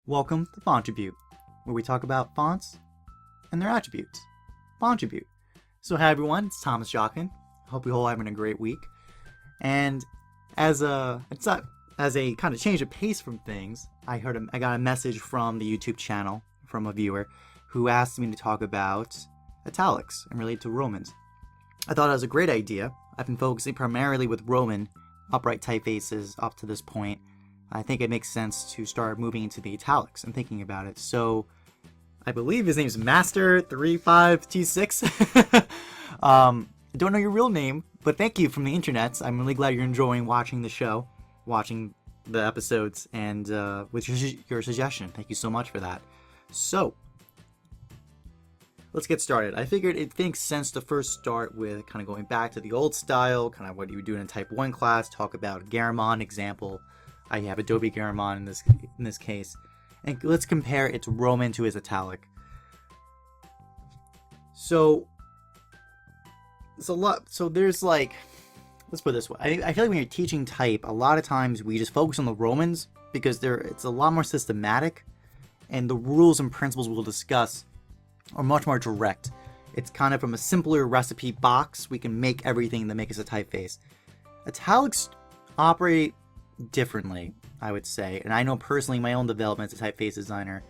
Welcome to Fontribute, where we talk about fonts and their attributes. Fontribute. So hi everyone, it's Thomas Jockin. Hope you all having a great week. And as a kind of change of pace from things, I got a message from the YouTube channel from a viewer who asked me to talk about italics and relate to Romans. I thought it was a great idea. I've been focusing primarily with Roman upright typefaces up to this point. I think it makes sense to start moving into the italics and thinking about it. So I believe his name's Master35T6. I don't know your real name, but thank you from the internets. I'm really glad you're enjoying watching the show, watching the episodes, and with your suggestion. Thank you so much for that. So let's get started. I figured it makes sense to first start with kind of going back to the old style, kind of what you were doing in Type 1 class, talk about Garamond example. I have Adobe Garamond in this case. And let's compare its Roman to its italic. So it's a lot. So there's like, let's put it this way. I feel like when you're teaching type, a lot of times we just focus on the Romans because it's a lot more systematic, and the rules and principles we'll discuss are much more direct. It's kind of from a simpler recipe box. We can make everything that makes us a typeface. Italics operate differently, I would say. And I know personally, my own development as a typeface designer,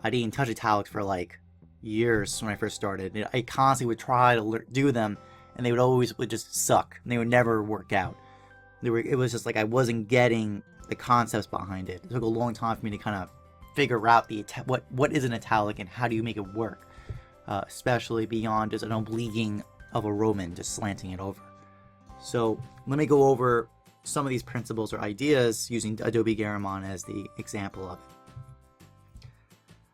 I didn't touch italics for like years when I first started. I constantly would try to do them, and they would just suck, and they would never work out. It was just like I wasn't getting the concepts behind it. It took a long time for me to kind of figure out what is an italic and how do you make it work, especially beyond just an obliquing of a Roman, just slanting it over. So let me go over some of these principles or ideas using Adobe Garamond as the example of it.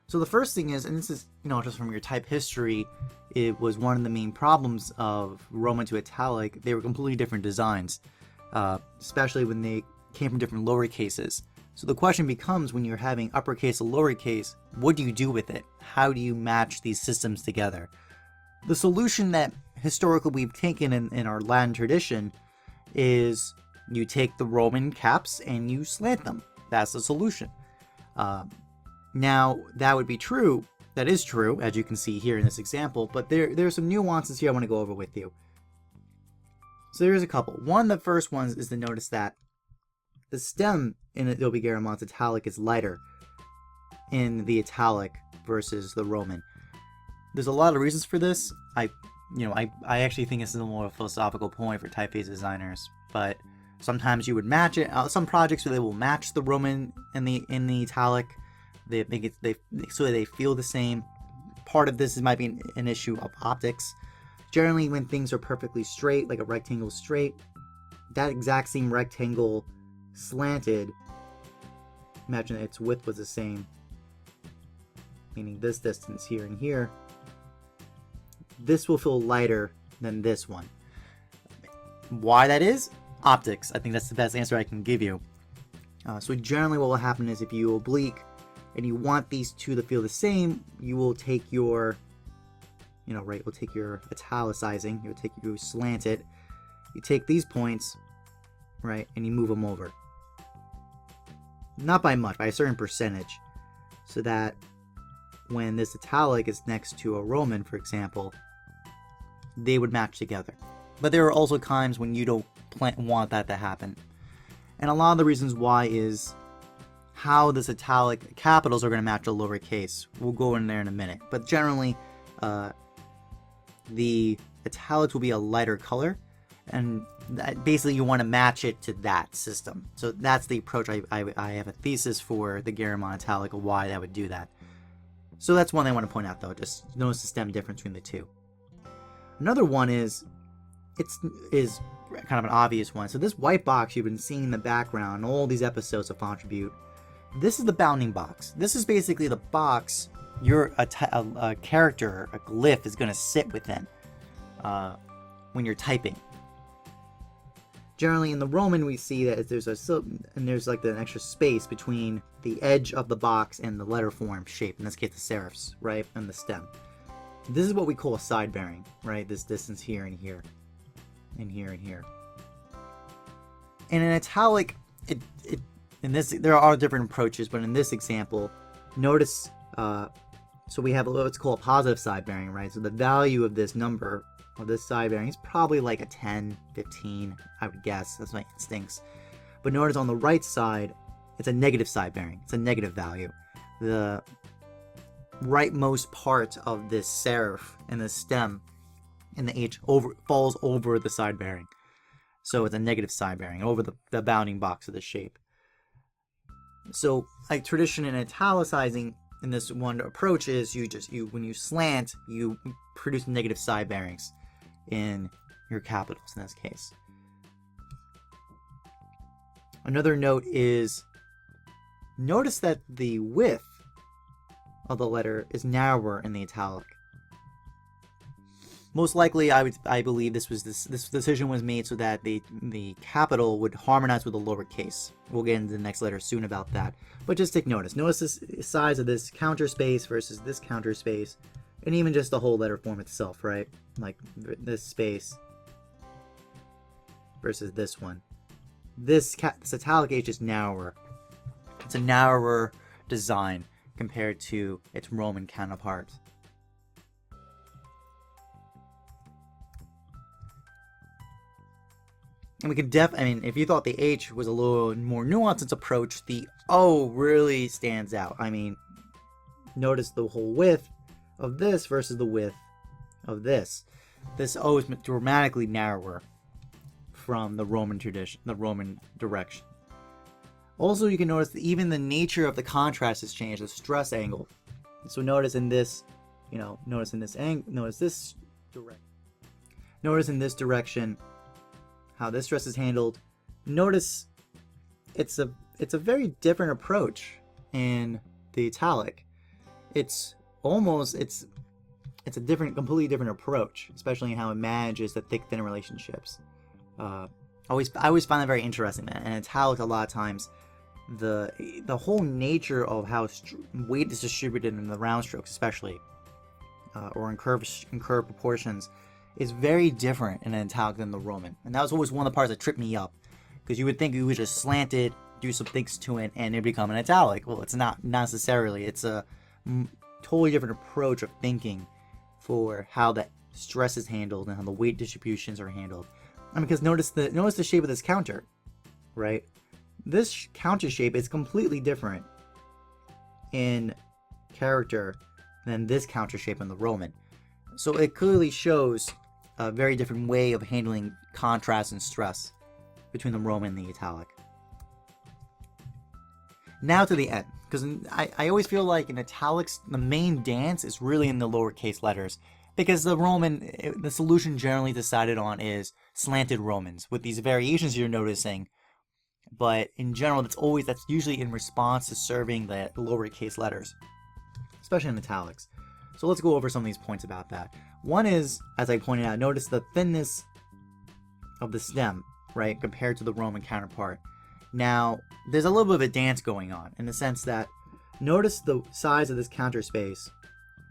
So the first thing is, and this is, just from your type history, it was one of the main problems of Roman to italic. They were completely different designs, especially when they came from different lowercases. So the question becomes, when you're having uppercase and lowercase, what do you do with it? How do you match these systems together? The solution that historically we've taken in our Latin tradition is you take the Roman caps and you slant them. That's the solution. Now, that would be true. That is true, as you can see here in this example, but there are some nuances here I want to go over with you. So there's a couple. One of the first ones is to notice that the stem in Adobe Garamond's italic is lighter in the italic versus the Roman. There's a lot of reasons for this. I actually think this is a more philosophical point for typeface designers, but sometimes you would match it. Some projects where they will match the Roman in the italic. They make it so they feel the same. Part of this might be an issue of optics. Generally, when things are perfectly straight, like a rectangle straight, that exact same rectangle slanted, imagine its width was the same, meaning this distance here and here, this will feel lighter than this one. Why that is? Optics. I think that's the best answer I can give you. So generally what will happen is if you oblique and you want these two to feel the same, you will take your, we'll take your italicizing, you slant it, you take these points, right, and you move them over. Not by much, by a certain percentage, so that when this italic is next to a Roman, for example, they would match together. But there are also times when you don't want that to happen. And a lot of the reasons why is how this italic capitals are going to match a lowercase. We'll go in there in a minute. But generally, the italics will be a lighter color, and basically you want to match it to that system. So that's the approach. I have a thesis for the Garamond italic of why that would do that. So that's one I want to point out, though. Just notice the stem difference between the two. Another one is kind of an obvious one. So this white box you've been seeing in the background in all these episodes of Fontribute, this is the bounding box. This is basically the box a character, a glyph, is going to sit within when you're typing. Generally in the Roman we see that there's like an extra space between the edge of the box and the letter form shape, in this case the serifs, right, and the stem. This is what we call a side bearing, right, this distance here and here and here and here. And in italic, there are different approaches, but in this example, notice, so we have what's called a positive side bearing, right? So the value of this number, of this side bearing, is probably like a 10, 15, I would guess. That's my instincts. But notice on the right side, it's a negative side bearing. It's a negative value. The rightmost part of this serif and the stem in the H falls over the side bearing. So it's a negative side bearing over the bounding box of the shape. So like tradition in italicizing in this one approach is when you slant, you produce negative side bearings in your capitals in this case. Another note is, notice that the width of the letter is narrower in the italic. Most likely, I believe this decision was made so that the capital would harmonize with the lowercase. We'll get into the next letter soon about that. But just take notice. Notice the size of this counter space versus this counter space, and even just the whole letter form itself, right? Like this space versus this one. This italic H is narrower. It's a narrower design compared to its Roman counterpart. And we could if you thought the H was a little more nuanced its approach, the O really stands out. I mean, notice the whole width of this versus the width of this. This O is dramatically narrower from the Roman tradition, the Roman direction. Also, you can notice that even the nature of the contrast has changed, the stress angle. So notice in this, notice in this angle, notice in this direction how this stress is handled. Notice it's a very different approach in the italic. It's a completely different approach, especially in how it manages the thick-thin relationships. I always find that very interesting, man. And italic, a lot of times, the whole nature of how weight is distributed in the round strokes, especially, or in curved proportions, is very different in an italic than the Roman. And that was always one of the parts that tripped me up, because you would think you would just slant it, do some things to it, and it become an italic. Well, it's not necessarily. It's a totally different approach of thinking for how the stress is handled and how the weight distributions are handled. Because notice the shape of this counter, right? This counter shape is completely different in character than this counter shape in the Roman. So it clearly shows a very different way of handling contrast and stress between the Roman and the italic. Now to the end, because I always feel like in italics, the main dance is really in the lowercase letters, because the solution generally decided on is slanted Romans, with these variations you're noticing, but in general, that's usually in response to serving the lowercase letters, especially in italics. So let's go over some of these points about that. One is, as I pointed out, notice the thinness of the stem, right, compared to the Roman counterpart. Now, there's a little bit of a dance going on, in the sense that, notice the size of this counter space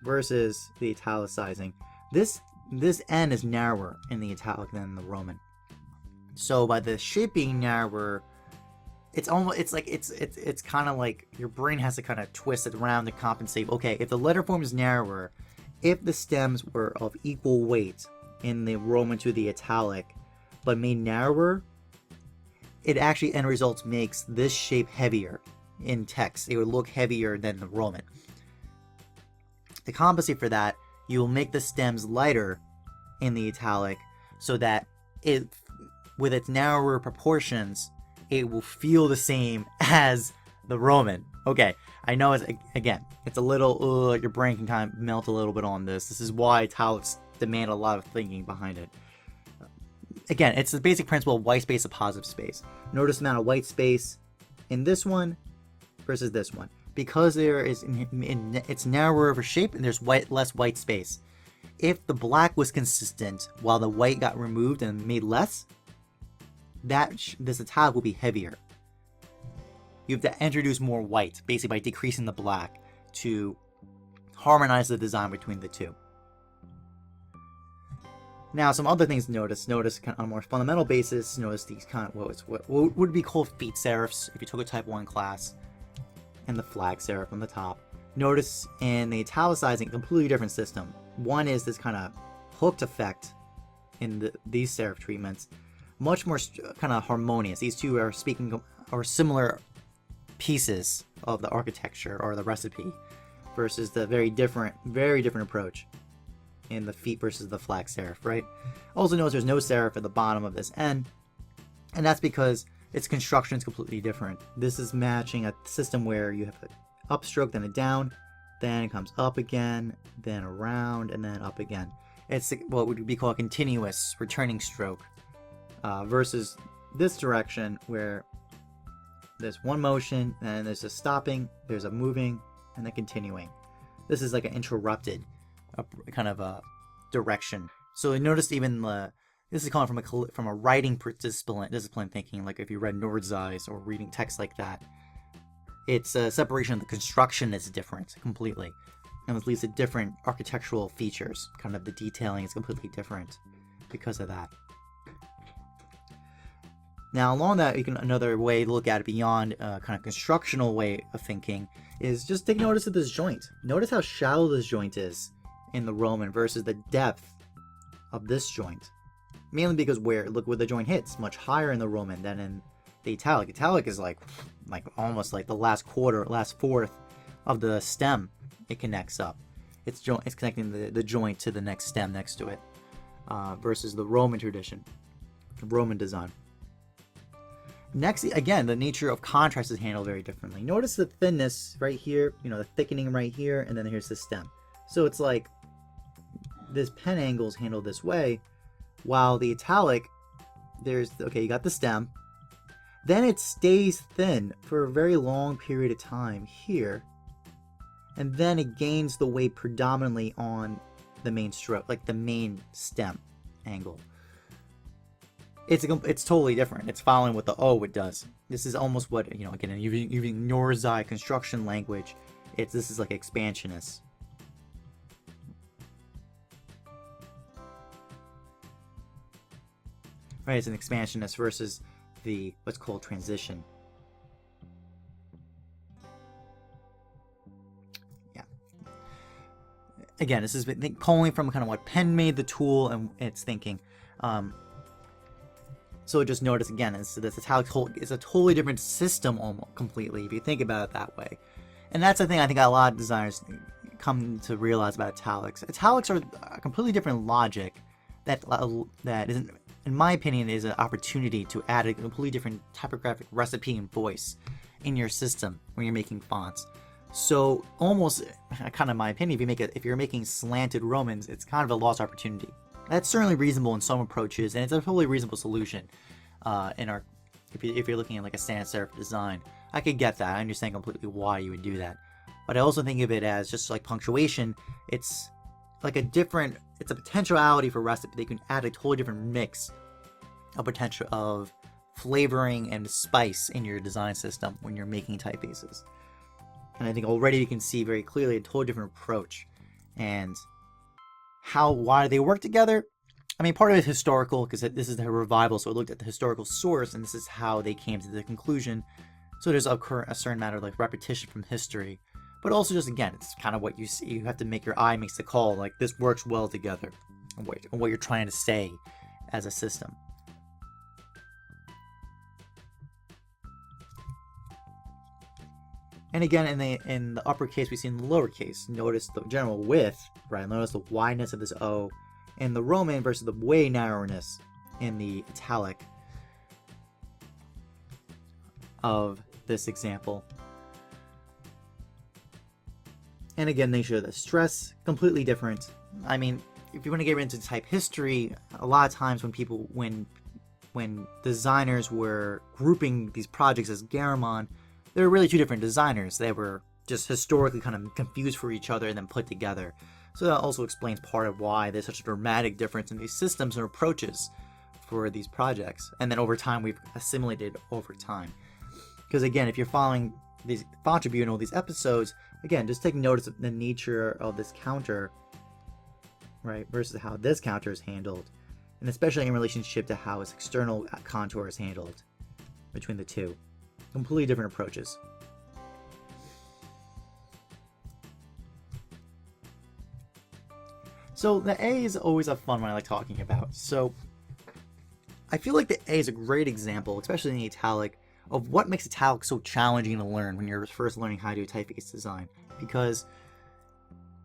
versus the italicizing. This N is narrower in the italic than in the Roman. So by the shape being narrower, it's kind of like your brain has to kind of twist it around to compensate. Okay, if the letter form is narrower, if the stems were of equal weight in the Roman to the italic, but made narrower, it actually end results makes this shape heavier in text. It would look heavier than the Roman. To compensate for that, you will make the stems lighter in the italic so that with its narrower proportions, it will feel the same as the Roman. Okay, I know it's a little, your brain can kind of melt a little bit on this. This is why italics demand a lot of thinking behind it. Again, it's the basic principle of white space to positive space. Notice the amount of white space in this one versus this one. Because it's narrower of a shape and there's less white space. If the black was consistent while the white got removed and made less, this italic will be heavier. You have to introduce more white, basically by decreasing the black, to harmonize the design between the two. Now, some other things to notice kind of on a more fundamental basis, notice these kind of, what would be called feet serifs if you took a type 1 class, and the flag serif on the top. Notice in the italicizing, completely different system. One is this kind of hooked effect in these serif treatments, much more kind of harmonious. These two are speaking or similar pieces of the architecture or the recipe, versus the very different approach in the feet versus the flag serif, right? Also notice there's no serif at the bottom of this N, and that's because its construction is completely different. This is matching a system where you have an upstroke, then a down, then it comes up again, then around, and then up again. It's what would be called a continuous returning stroke, versus this direction where there's one motion, and there's a stopping, there's a moving, and then continuing. This is like an interrupted kind of a direction. So notice even this is coming from a writing discipline thinking, like if you read Nord's Eyes or reading text like that. It's a separation of the construction is different completely, and it leads to different architectural features. Kind of the detailing is completely different because of that. Now, along that, another way to look at it beyond kind of constructional way of thinking is just take notice of this joint. Notice how shallow this joint is in the Roman versus the depth of this joint. Mainly because look where the joint hits, much higher in the Roman than in the Italic. Italic is like almost like the last fourth of the stem it connects up. It's connecting the joint to the next stem next to it, versus the Roman tradition, Roman design. Next, again, the nature of contrast is handled very differently. Notice the thinness right here, the thickening right here, and then here's the stem. So it's like this pen angle is handled this way, while the Italic, you got the stem, then it stays thin for a very long period of time here, and then it gains the weight predominantly on the main stroke, like the main stem angle. It's totally different. It's following what the O it does. This is almost what, again, using Nord's Eye construction language, this is like expansionist. Right, it's an expansionist versus what's called transition. Yeah. Again, this is calling from kind of what Penn made the tool and its thinking. So just notice again, this italic is a totally different system almost completely if you think about it that way. And that's the thing I think a lot of designers come to realize about italics. Italics are a completely different logic that isn't, in my opinion, is an opportunity to add a completely different typographic recipe and voice in your system when you're making fonts. So almost, kind of my opinion, if you're making slanted Romans, it's kind of a lost opportunity. That's certainly reasonable in some approaches, and it's a totally reasonable solution if you're looking at like a sans serif design. I could get that. I understand completely why you would do that. But I also think of it as just like punctuation. It's like it's a potentiality for recipe. They can add a totally different mix of potential of flavoring and spice in your design system when you're making typefaces. And I think already you can see very clearly a totally different approach. And why do they work together? I mean, part of it is historical, because this is the revival, so it looked at the historical source, and this is how they came to the conclusion. So there's a certain matter of like repetition from history. But also just, again, it's kind of what you see. You have to make your eye makes the call, like this works well together, and what you're trying to say as a system. And again, in the uppercase, we see in the lowercase. Notice the general width, right? Notice the wideness of this O in the Roman versus the way narrowness in the Italic of this example. And again, they show the stress completely different. I mean, if you want to get into type history, a lot of times when designers were grouping these projects as Garamond, there were really two different designers. They were just historically kind of confused for each other and then put together. So that also explains part of why there's such a dramatic difference in these systems and approaches for these projects. And then over time, we've assimilated over time. Because again, if you're following these Fontribute and all these episodes, again, just take notice of the nature of this counter, right, versus how this counter is handled. And especially in relationship to how its external contour is handled between the two. Completely different approaches. So the A is always a fun one I like talking about. So I feel like the A is a great example, especially in the italic, of what makes italic so challenging to learn when you're first learning how to do typeface design. Because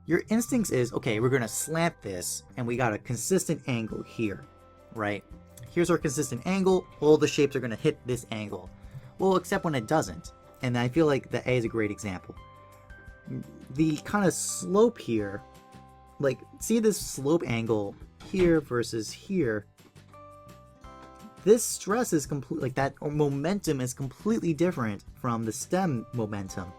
your instincts is, okay, we're going to slant this, and we got a consistent angle here, right? Here's our consistent angle, all the shapes are going to hit this angle. Well, except when it doesn't. And I feel like the A is a great example. The kind of slope here, like, see this slope angle here versus here? This stress is complete, like that momentum is completely different from the stem momentum.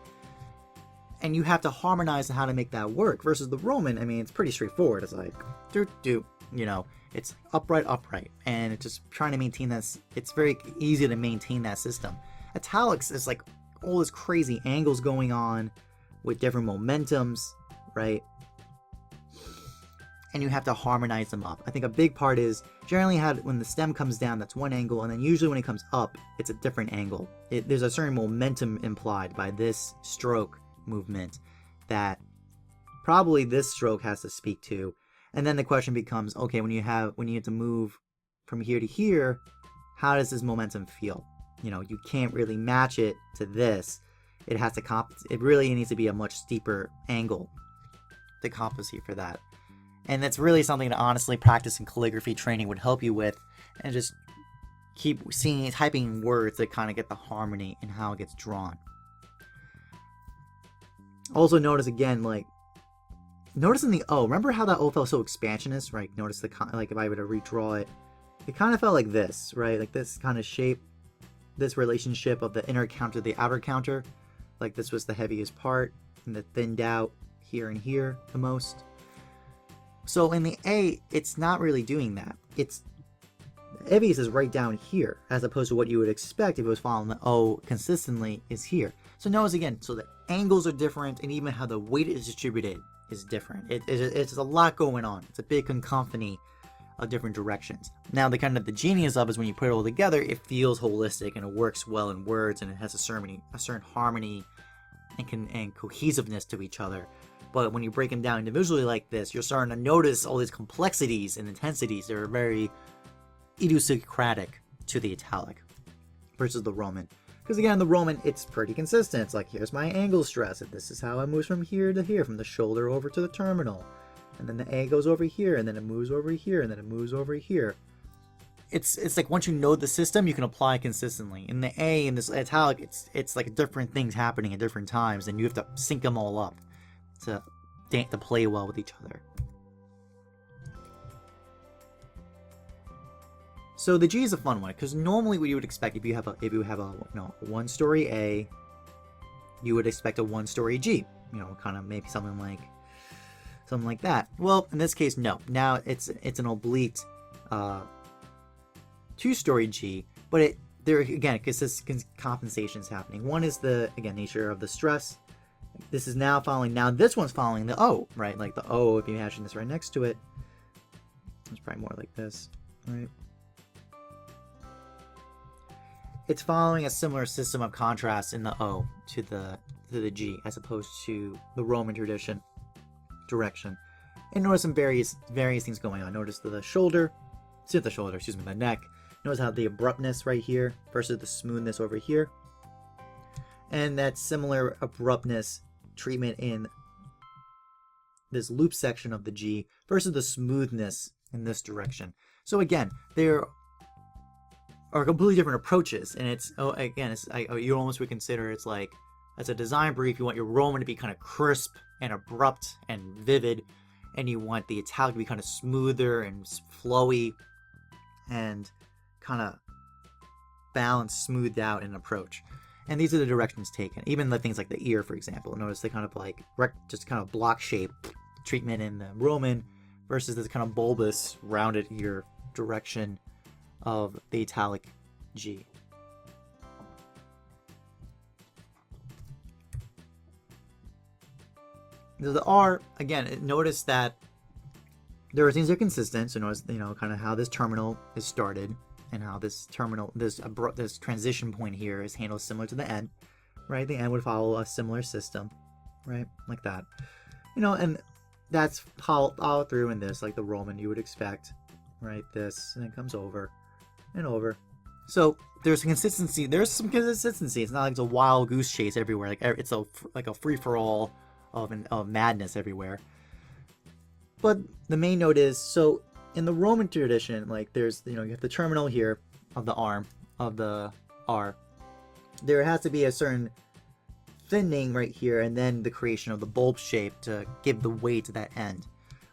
And you have to harmonize how to make that work. Versus the Roman, I mean, it's pretty straightforward. It's like, you know, it's upright, and it's just trying to maintain that. It's very easy to maintain that system. Italics is like all this crazy angles going on with different momentums, right? And you have to harmonize them up. I think a big part is generally when the stem comes down, that's one angle, and then usually when it comes up, it's a different angle. There's a certain momentum implied by this stroke movement that probably this stroke has to speak to. And then the question becomes, okay, when you have to move from here to here, how does this momentum feel? You know, you can't really match it to this. It has to it really needs to be a much steeper angle to compensate for that. And that's really something to honestly practice in calligraphy training would help you with, and just keep typing words that kind of get the harmony and how it gets drawn. Also notice again, like, notice in the O, remember how that O felt so expansionist, right? Notice like if I were to redraw it, it kind of felt like this, right? Like this kind of shape, this relationship of the inner counter to the outer counter. Like this was the heaviest part, and the thinned out here and here the most. So in the A, it's not really doing that. It's the heaviest is right down here, as opposed to what you would expect if it was following the O consistently is here. So notice again, so the angles are different, and even how the weight is distributed is different. It's a lot going on. It's a big cacophony of different directions. Now, the genius of it is when you put it all together, it feels holistic and it works well in words, and it has a certain harmony and cohesiveness to each other. But when you break them down individually like this, you're starting to notice all these complexities and intensities that are very idiosyncratic to the italic versus the Roman. Because again, the Roman, it's pretty consistent. It's like, here's my angle stress, and this is how it moves from here to here, from the shoulder over to the terminal. And then the A goes over here, and then it moves over here, and then it moves over here. It's like once you know the system, you can apply consistently. In the A, in this italic, it's like different things happening at different times, and you have to sync them all up to play well with each other. So the G is a fun one, because normally what you would expect if you have a one story A, you would expect a one story G. You know, kind of maybe something like that. Well, in this case, no. Now it's an oblique two-story G, but there again, because this compensation is happening. One is the nature of the stress. This is now following. Now this one's following the O, right? Like the O, if you imagine this right next to it, it's probably more like this, right? It's following a similar system of contrast in the O to the G, as opposed to the Roman direction. And notice some various things going on. Notice the neck. Notice how the abruptness right here versus the smoothness over here. And that similar abruptness treatment in this loop section of the G versus the smoothness in this direction. So again, there are completely different approaches, and you almost would consider it's like, as a design brief, you want your Roman to be kind of crisp and abrupt and vivid, and you want the italic to be kind of smoother and flowy and kind of balanced, smoothed out in approach. And these are the directions taken. Even the things like the ear, for example. Notice the kind of like just kind of block shape treatment in the Roman versus this kind of bulbous, rounded ear direction of the italic G. The R, again, notice that there are things that are consistent. So notice, kind of how this terminal is started and how this transition point here is handled similar to the N, right? The N would follow a similar system, right? Like that. And that's all through in this, like the Roman you would expect, right? This, and it comes over and over. So there's consistency. There's some consistency. It's not like it's a wild goose chase everywhere. Like it's like a free for all of madness everywhere. But the main note is, so in the Roman tradition, like there's, you have the terminal here of the arm of the R. There has to be a certain thinning right here, and then the creation of the bulb shape to give the weight to that end,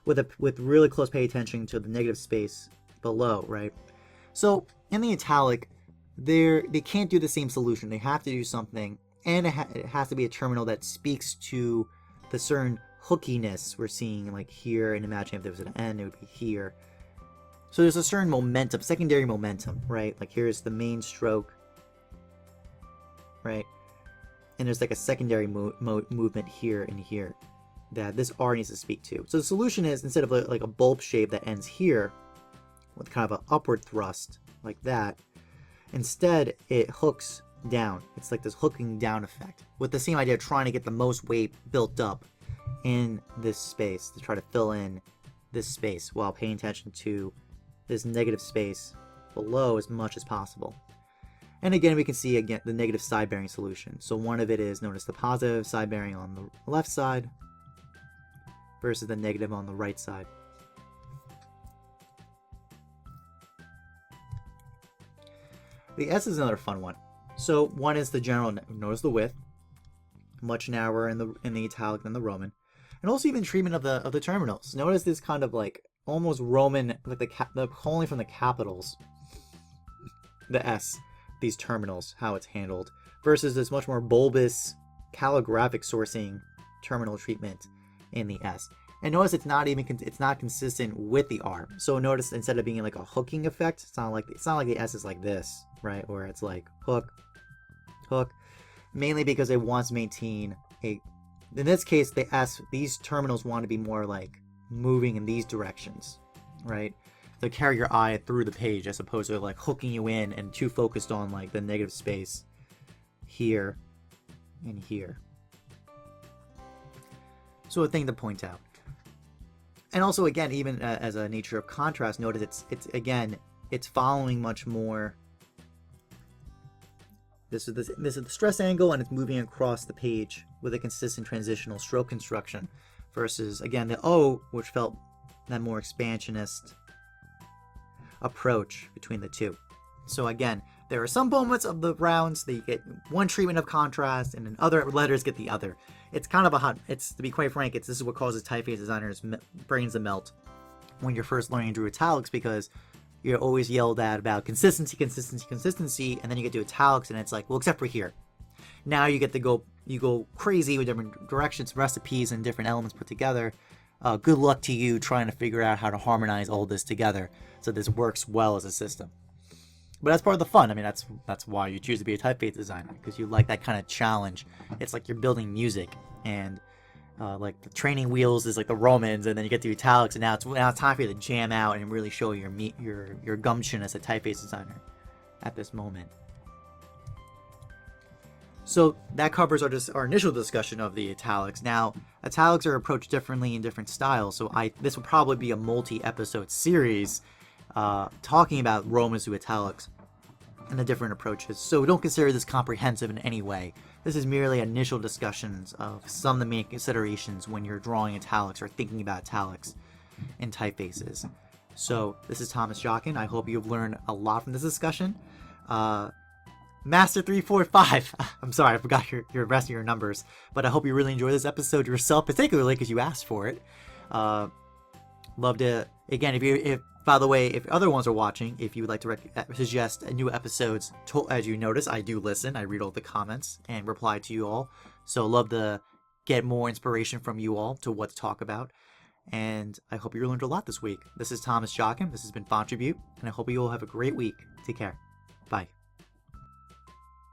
with really close pay attention to the negative space below, right? So in the italic, they can't do the same solution. They have to do something, and it has to be a terminal that speaks to the certain hookiness we're seeing, like here, and imagine if there was an N, it would be here. So there's a certain momentum, secondary momentum, right? Like here's the main stroke, right? And there's like a secondary movement here and here that this R needs to speak to. So the solution is, instead of like a bulb shape that ends here with kind of an upward thrust like that, instead it hooks down. It's like this hooking down effect, with the same idea of trying to get the most weight built up in this space to try to fill in this space while paying attention to this negative space below as much as possible. And again, we can see again the negative side bearing solution. So one of it is, notice the positive side bearing on the left side versus the negative on the right side. The S is another fun one. So one is the general, notice the width, much narrower in the italic than the Roman, and also even treatment of the terminals. Notice this kind of like almost Roman, like the only from the capitals, the S, these terminals, how it's handled, versus this much more bulbous calligraphic sourcing terminal treatment in the S. And notice it's not consistent with the R. So notice, instead of being like a hooking effect, it's not like the S is like this, right, where it's like hook, hook, mainly because it wants to maintain a. In this case, the S, these terminals want to be more like moving in these directions, right? To carry your eye through the page, as opposed to like hooking you in and too focused on like the negative space here and here. So a thing to point out. And also, again, even as a nature of contrast, notice it's following much more. This is the stress angle, and it's moving across the page with a consistent transitional stroke construction, versus again the O, which felt that more expansionist approach between the two. So again, there are some moments of the rounds that you get one treatment of contrast, and then other letters get the other. It's kind of it's, to be quite frank, this is what causes typeface designers' brains to melt when you're first learning to do italics, because you're always yelled at about consistency, and then you get to italics, and it's like, well, except for here. Now you get to go crazy with different directions, recipes, and different elements put together. Good luck to you trying to figure out how to harmonize all this together so this works well as a system. But that's part of the fun. I mean, that's why you choose to be a typeface designer, because you like that kind of challenge. It's like you're building music, and like the training wheels is like the Romans, and then you get to italics, and now it's time for you to jam out and really show your gumption as a typeface designer at this moment. So that covers our initial discussion of the italics. Now, italics are approached differently in different styles, so this will probably be a multi-episode series talking about Romans to italics and the different approaches. So don't consider this comprehensive in any way. This is merely initial discussions of some of the main considerations when you're drawing italics or thinking about italics in typefaces. So this is Thomas Jockin. I hope you've learned a lot from this discussion. Master 345. I'm sorry, I forgot your rest of your numbers, but I hope you really enjoy this episode yourself, particularly because you asked for it. Love to, again, if by the way, if other ones are watching, if you would like to suggest new episodes, as you notice, I do listen. I read all the comments and reply to you all. So love to get more inspiration from you all to what to talk about. And I hope you learned a lot this week. This is Thomas Jockin. This has been Fontribute, and I hope you all have a great week. Take care. Bye.